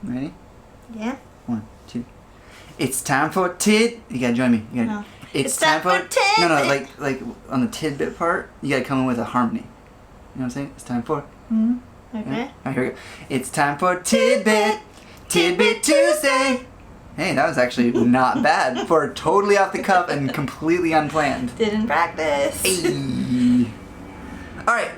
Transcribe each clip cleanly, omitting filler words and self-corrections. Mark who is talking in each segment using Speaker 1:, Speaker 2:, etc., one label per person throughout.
Speaker 1: Ready?
Speaker 2: Yeah.
Speaker 1: 1, 2. It's time for Tid. You gotta join me. You gotta,
Speaker 2: No.
Speaker 1: It's time for
Speaker 2: Tidbit.
Speaker 1: No, like on the tidbit part, you gotta come in with a harmony. You know what I'm saying? It's time for.
Speaker 2: Okay.
Speaker 1: Yeah. All right, here we go. It's time for TidBit Tuesday. Hey, that was actually not bad for totally off the cuff and completely unplanned.
Speaker 2: Didn't practice.
Speaker 1: Hey. All right,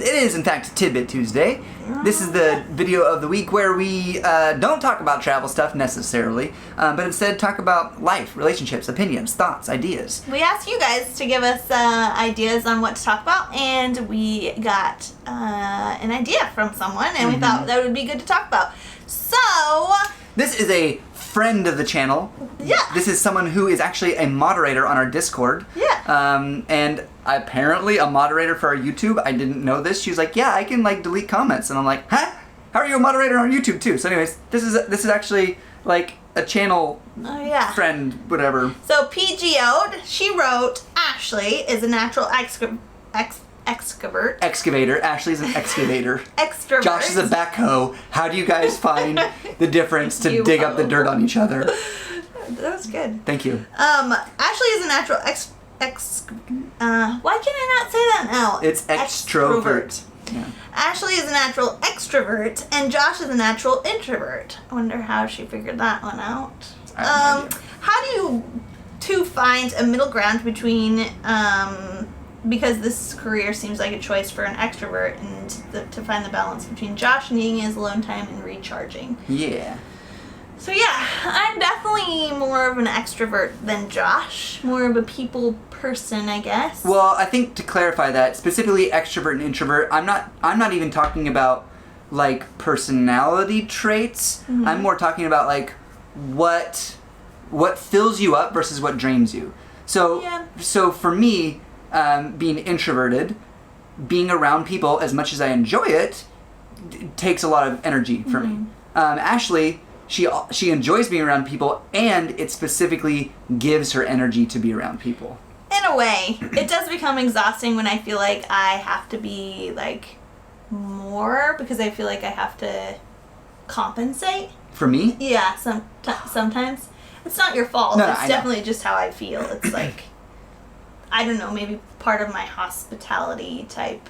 Speaker 1: it is in fact TidBit Tuesday. This is the video of the week where we don't talk about travel stuff necessarily, but instead talk about life, relationships, opinions, thoughts, ideas.
Speaker 2: We asked you guys to give us ideas on what to talk about, and we got an idea from someone, and we thought that would be good to talk about. So...
Speaker 1: This is a friend of the channel.
Speaker 2: Yeah.
Speaker 1: This is someone who is actually a moderator on our Discord.
Speaker 2: Yeah.
Speaker 1: And apparently a moderator for our YouTube. I didn't know this. She was like, yeah, I can like delete comments. And I'm like, huh? How are you a moderator on YouTube too? So anyways, this is actually like a channel friend, whatever.
Speaker 2: So PGO'd, she wrote, Ashley is a natural excavator.
Speaker 1: Excavator. Ashley's an excavator.
Speaker 2: Extrovert.
Speaker 1: Josh is a backhoe. How do you guys find the difference to dig up the dirt on each other?
Speaker 2: That was good.
Speaker 1: Thank you.
Speaker 2: Ashley is a natural why can I not say that now?
Speaker 1: It's extrovert. Yeah.
Speaker 2: Ashley is a natural extrovert, and Josh is a natural introvert. I wonder how she figured that one out.
Speaker 1: I have no idea.
Speaker 2: How do you two find a middle ground between, because this career seems like a choice for an extrovert, and to find the balance between Josh needing his alone time and recharging?
Speaker 1: Yeah.
Speaker 2: So yeah, I'm definitely more of an extrovert than Josh. More of a people person, I guess.
Speaker 1: Well, I think to clarify that, specifically extrovert and introvert, I'm not even talking about like personality traits. I'm more talking about like what fills you up versus what drains you. So so for me, being introverted, being around people as much as I enjoy it, takes a lot of energy for me. Ashley, she enjoys being around people, and it specifically gives her energy to be around people.
Speaker 2: In a way, it does become exhausting when I feel like I have to be like more, because I feel like I have to compensate.
Speaker 1: For me?
Speaker 2: Yeah, sometimes. It's not your fault.
Speaker 1: No,
Speaker 2: it's definitely just how I feel. It's like, I don't know, maybe part of my hospitality type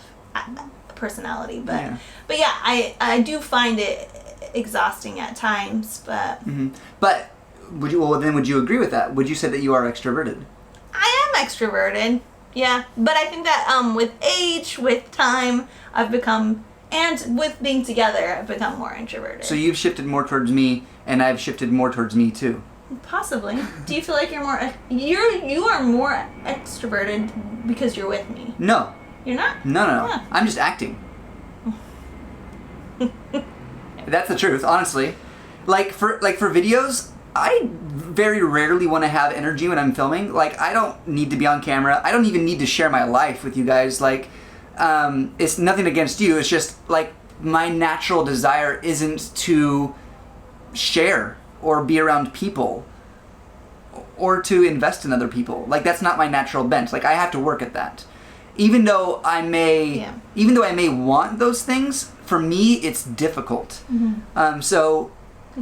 Speaker 2: personality, but yeah, I do find it exhausting at times, but
Speaker 1: But would you agree with that? Would you say that you are extroverted?
Speaker 2: I am extroverted, yeah, but I think that with age, with time, I've become, and with being together, I've become more introverted.
Speaker 1: So you've shifted more towards me, and I've shifted more towards me too.
Speaker 2: Possibly. Do you feel like you're more you are more extroverted because you're with me?
Speaker 1: No.
Speaker 2: You're not?
Speaker 1: No.
Speaker 2: Yeah.
Speaker 1: I'm just acting. That's the truth, honestly. Like for videos, I very rarely want to have energy when I'm filming. Like, I don't need to be on camera. I don't even need to share my life with you guys. Like, it's nothing against you. It's just like my natural desire isn't to share or be around people or to invest in other people. Like, that's not my natural bent. Like, I have to work at that. Even though I may want those things, for me it's difficult. So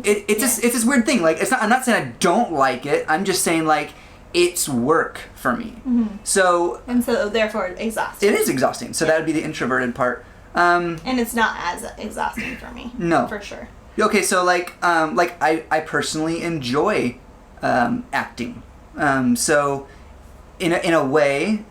Speaker 1: it's this weird thing. Like, I'm not saying I don't like it. I'm just saying like it's work for me. So
Speaker 2: therefore exhausting.
Speaker 1: It is exhausting. So that would be the introverted part. And
Speaker 2: it's not as exhausting for me.
Speaker 1: No,
Speaker 2: for sure.
Speaker 1: Okay, so like I personally enjoy acting. So in a way,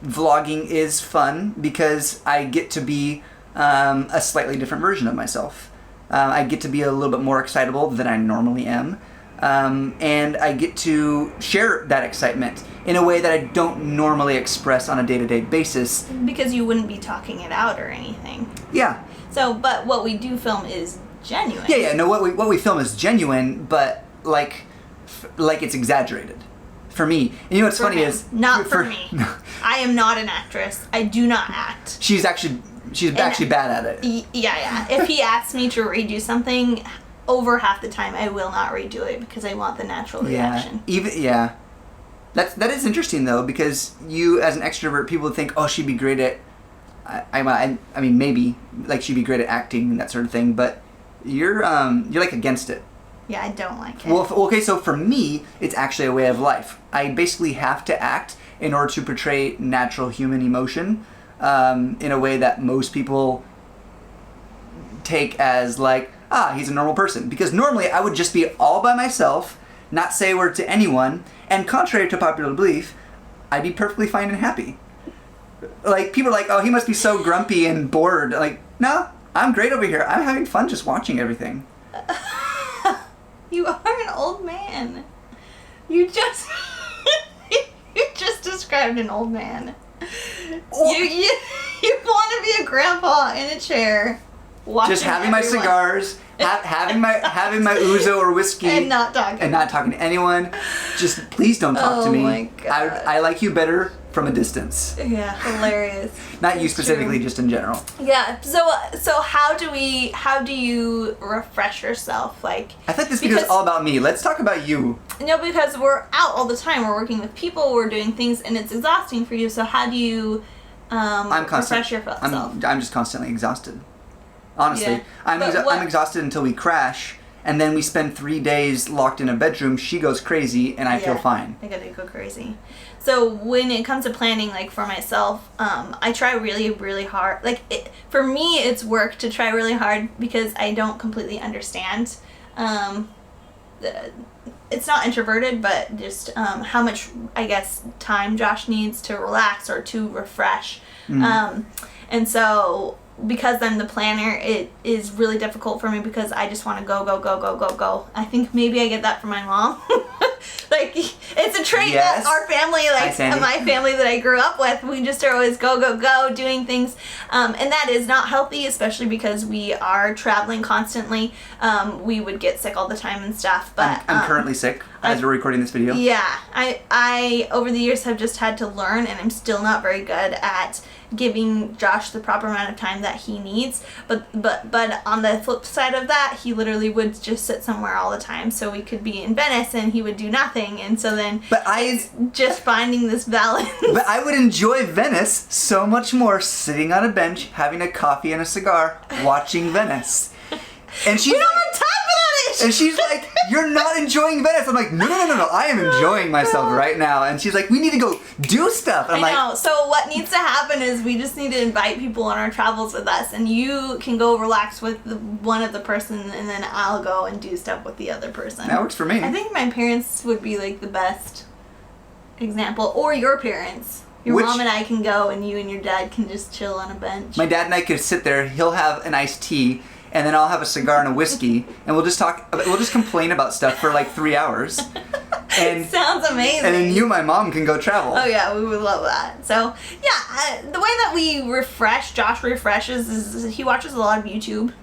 Speaker 1: vlogging is fun because I get to be a slightly different version of myself. I get to be a little bit more excitable than I normally am. And I get to share that excitement in a way that I don't normally express on a day-to-day basis.
Speaker 2: Because you wouldn't be talking it out or anything.
Speaker 1: Yeah.
Speaker 2: So, but what we do film is genuine.
Speaker 1: Yeah. No, what we film is genuine, but like it's exaggerated. For me. And you know what's funny is...
Speaker 2: Not for me. No. I am not an actress. I do not act.
Speaker 1: She's actually bad at it.
Speaker 2: Yeah. If he asks me to redo something, over half the time I will not redo it because I want the natural reaction.
Speaker 1: That is interesting though, because you as an extrovert, people would think, oh, she'd be great at... I mean, maybe, like she'd be great at acting and that sort of thing, but you're like against it.
Speaker 2: Yeah, I don't like it.
Speaker 1: Well, okay, so for me, it's actually a way of life. I basically have to act in order to portray natural human emotion in a way that most people take as like, he's a normal person. Because normally I would just be all by myself, not say a word to anyone, and contrary to popular belief, I'd be perfectly fine and happy. Like, people are like, oh, he must be so grumpy and bored. Like, no, I'm great over here. I'm having fun just watching everything.
Speaker 2: You are an old man. You just you just described an old man.
Speaker 1: Oh.
Speaker 2: You want to be a grandpa in a chair, watching
Speaker 1: just having my
Speaker 2: everyone.
Speaker 1: cigars, having my ouzo or whiskey,
Speaker 2: and not talking
Speaker 1: to anyone. Just please don't talk to me.
Speaker 2: Oh my God.
Speaker 1: I like you better from a distance.
Speaker 2: Yeah, hilarious.
Speaker 1: Not you
Speaker 2: It's
Speaker 1: specifically,
Speaker 2: true.
Speaker 1: just in general.
Speaker 2: Yeah. So how do you refresh yourself? Like,
Speaker 1: I thought this video is all about me. Let's talk about you.
Speaker 2: No, because we're out all the time. We're working with people. We're doing things, and it's exhausting for you. So how do you refresh yourself?
Speaker 1: I'm just constantly exhausted. Honestly,
Speaker 2: Yeah.
Speaker 1: I'm exhausted until we crash, and then we spend 3 days locked in a bedroom. She goes crazy, and I feel fine.
Speaker 2: I gotta go crazy. So when it comes to planning, like for myself, I try really, really hard. Like for me, it's work to try really hard because I don't completely understand. It's not introverted, but just how much, I guess, time Josh needs to relax or to refresh. And so because I'm the planner, it is really difficult for me because I just want to go, go, go, go, go, go. I think maybe I get that from my mom. Like, it's a trait that our family, like my family that I grew up with, we just are always go, go, go, doing things. And that is not healthy, especially because we are traveling constantly. We would get sick all the time and stuff. But
Speaker 1: I'm currently sick as we're recording this video.
Speaker 2: Yeah, I over the years have just had to learn, and I'm still not very good at giving Josh the proper amount of time that he needs. But on the flip side of that, he literally would just sit somewhere all the time. So we could be in Venice and he would do nothing, and so then it's just finding this balance.
Speaker 1: But I would enjoy Venice so much more sitting on a bench, having a coffee and a cigar, watching Venice. And she's
Speaker 2: we don't have time for that.
Speaker 1: And she's like, you're not enjoying Venice. I'm like, no, I am enjoying myself right now. And she's like, we need to go do stuff. And
Speaker 2: I know. So what needs to happen is we just need to invite people on our travels with us, and you can go relax with one of the person, and then I'll go and do stuff with the other person.
Speaker 1: That works for me.
Speaker 2: I think my parents would be like the best example, or your parents. Your mom and I can go, and you and your dad can just chill on a bench.
Speaker 1: My dad and I could sit there. He'll have an iced tea, and then I'll have a cigar and a whiskey, and we'll just complain about stuff for like 3 hours. And
Speaker 2: sounds amazing.
Speaker 1: And then you and my mom can go travel.
Speaker 2: Oh yeah, we would love that. So yeah, the way that we refresh, Josh refreshes, is he watches a lot of YouTube.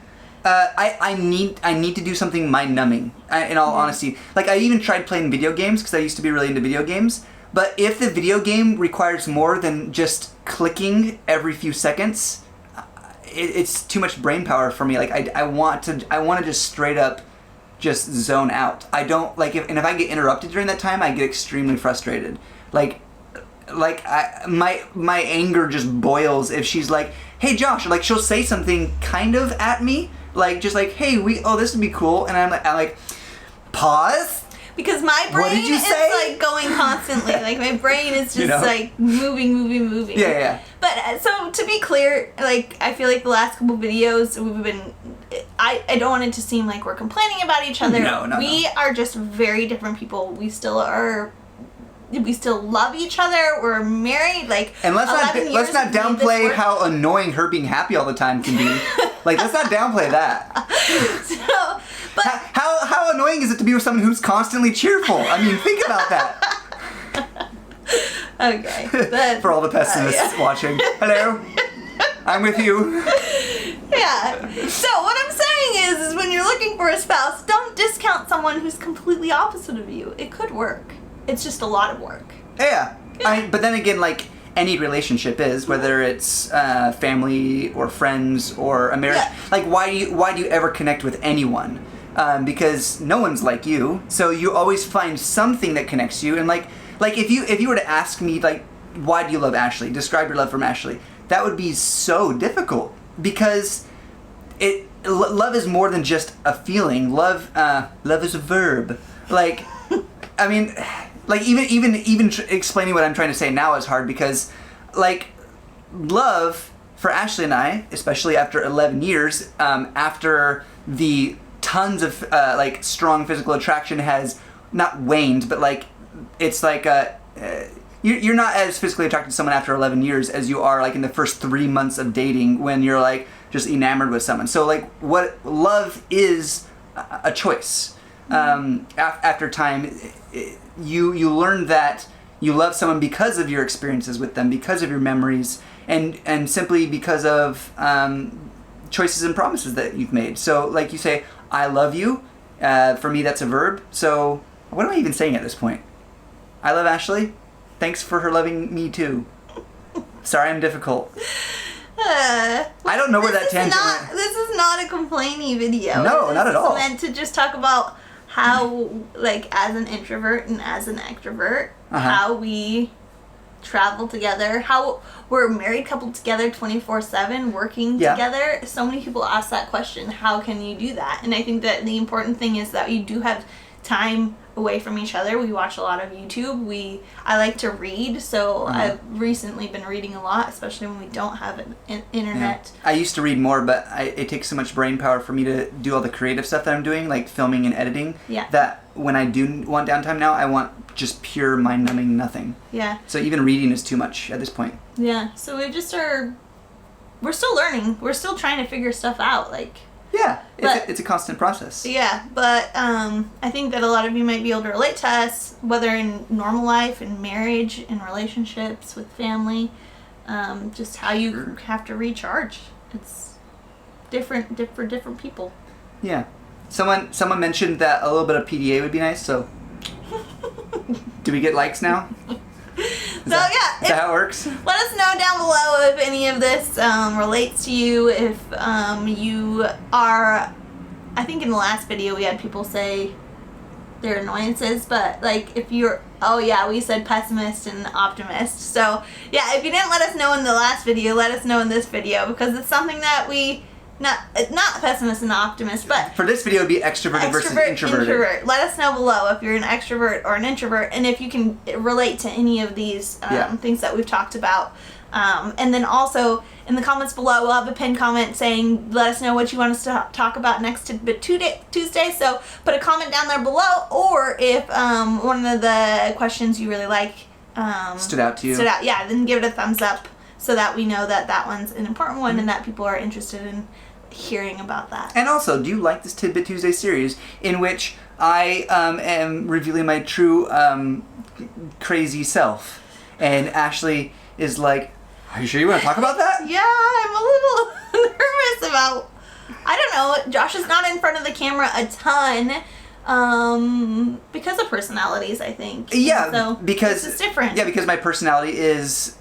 Speaker 1: I need to do something mind-numbing, in all honesty. Like, I even tried playing video games, because I used to be really into video games. But if the video game requires more than just clicking every few seconds, it's too much brain power for me. Like, I want to just straight up just zone out. I don't like if I get interrupted during that time, I get extremely frustrated. My anger just boils if she's like, "Hey Josh," or like she'll say something kind of at me, like just like, "Hey, this would be cool," and I'm like, pause.
Speaker 2: Because my brain is like going constantly. Like my brain is just like moving.
Speaker 1: Yeah.
Speaker 2: But so to be clear, like I feel like the last couple videos we've been, I don't want it to seem like we're complaining about each other.
Speaker 1: No.
Speaker 2: We are just very different people. We still love each other. We're married. Like,
Speaker 1: and let's not downplay how annoying her being happy all the time can be. Like, let's not downplay that.
Speaker 2: But
Speaker 1: how annoying is it to be with someone who's constantly cheerful? I mean, think about that.
Speaker 2: Okay.
Speaker 1: For all the pessimists watching, hello, I'm with you.
Speaker 2: Yeah. So what I'm saying is when you're looking for a spouse, don't discount someone who's completely opposite of you. It could work. It's just a lot of work.
Speaker 1: Yeah. But then again, like any relationship is, whether it's family or friends or a marriage. Yeah. Like, why do you ever connect with anyone? Because no one's like you, so you always find something that connects you. And like if you were to ask me, like, why do you love Ashley? Describe your love from Ashley. That would be so difficult because love is more than just a feeling. Love is a verb. Like, I mean, like even explaining what I'm trying to say now is hard because, like, love for Ashley and I, especially after 11 years, after the tons of like strong physical attraction has not waned, but like it's like you're not as physically attracted to someone after 11 years as you are like in the first 3 months of dating when you're like just enamored with someone. So like what love is a choice. After time, you learn that you love someone because of your experiences with them, because of your memories, and simply because of choices and promises that you've made. So like you say, I love you. For me, that's a verb. So what am I even saying at this point? I love Ashley. Thanks for her loving me too. Sorry, I'm difficult. I don't know where that tangent went.
Speaker 2: This is not a complaining video.
Speaker 1: No, not at all.
Speaker 2: It's meant to just talk about how, like, as an introvert and as an extrovert, how we travel together, how we're a married couple together 24/7 working together. So many people ask that question, how can you do that? And I think that the important thing is that you do have time away from each other. We watch a lot of YouTube. I like to read, so I've recently been reading a lot, especially when we don't have an internet.
Speaker 1: I used to read more, but it takes so much brain power for me to do all the creative stuff that I'm doing, like filming and editing, that when I do want downtime now, I want just pure mind-numbing nothing. Yeah. So even reading is too much at this point.
Speaker 2: Yeah. So we're still learning. We're still trying to figure stuff out, like...
Speaker 1: Yeah, it's a constant process.
Speaker 2: Yeah, but I think that a lot of you might be able to relate to us, whether in normal life, in marriage, in relationships, with family, just how you have to recharge. It's different for different people.
Speaker 1: Yeah. Someone mentioned that a little bit of PDA would be nice, so... Do we get likes now? Is that how it works?
Speaker 2: Let us know down below if any of this relates to you. If you are, I think in the last video we had people say their annoyances, but like if you're, we said pessimist and optimist. So yeah, if you didn't let us know in the last video, let us know in this video because it's something that not pessimist and optimist, but
Speaker 1: for this video it'd be extroverted versus introverted.
Speaker 2: Introvert. Let us know below if you're an extrovert or an introvert, and if you can relate to any of these things that we've talked about. And then also in the comments below, we'll have a pinned comment saying, let us know what you want us to talk about next TidBit Tuesday. So put a comment down there below, or if one of the questions you really like
Speaker 1: stood out to you.
Speaker 2: Then give it a thumbs up so that we know that one's an important one and that people are interested in hearing about that.
Speaker 1: And also, do you like this TidBit Tuesday series in which I am revealing my true crazy self, and Ashley is like, are you sure you want to talk about that?
Speaker 2: Yeah, I'm a little nervous about, I don't know, Josh is not in front of the camera a ton because of personalities, I think.
Speaker 1: Yeah,
Speaker 2: so
Speaker 1: because
Speaker 2: it's different.
Speaker 1: Yeah, because my personality is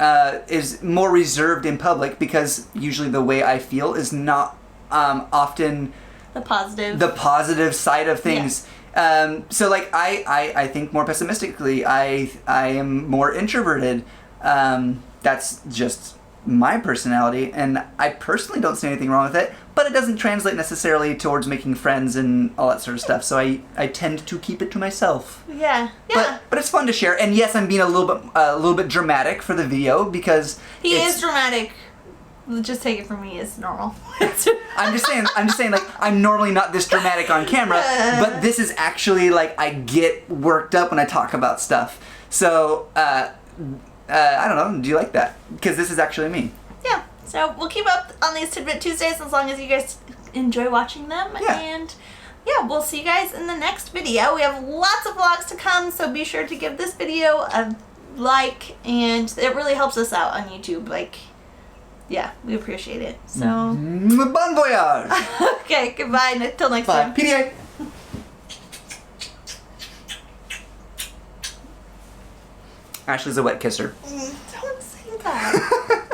Speaker 1: more reserved in public, because usually the way I feel is not often
Speaker 2: the
Speaker 1: positive side of things. Yeah. So like I think more pessimistically. I am more introverted. That's just my personality, and I personally don't see anything wrong with it, but it doesn't translate necessarily towards making friends and all that sort of stuff, so I tend to keep it to myself.
Speaker 2: Yeah.
Speaker 1: But it's fun to share, and yes, I'm being a little bit dramatic for the video, because
Speaker 2: he is dramatic. Just take it from me as normal.
Speaker 1: I'm just saying, like, I'm normally not this dramatic on camera, but this is actually, like, I get worked up when I talk about stuff. So, I don't know, do you like that? Because this is actually me.
Speaker 2: Yeah, so we'll keep up on these TidBit Tuesdays as long as you guys enjoy watching them.
Speaker 1: Yeah.
Speaker 2: And yeah, we'll see you guys in the next video. We have lots of vlogs to come, so be sure to give this video a like, and it really helps us out on YouTube. Like, yeah, we appreciate it. So
Speaker 1: bon voyage.
Speaker 2: Okay, goodbye until next
Speaker 1: Bye.
Speaker 2: time.
Speaker 1: PDA. Ashley's a wet kisser.
Speaker 2: Don't say that.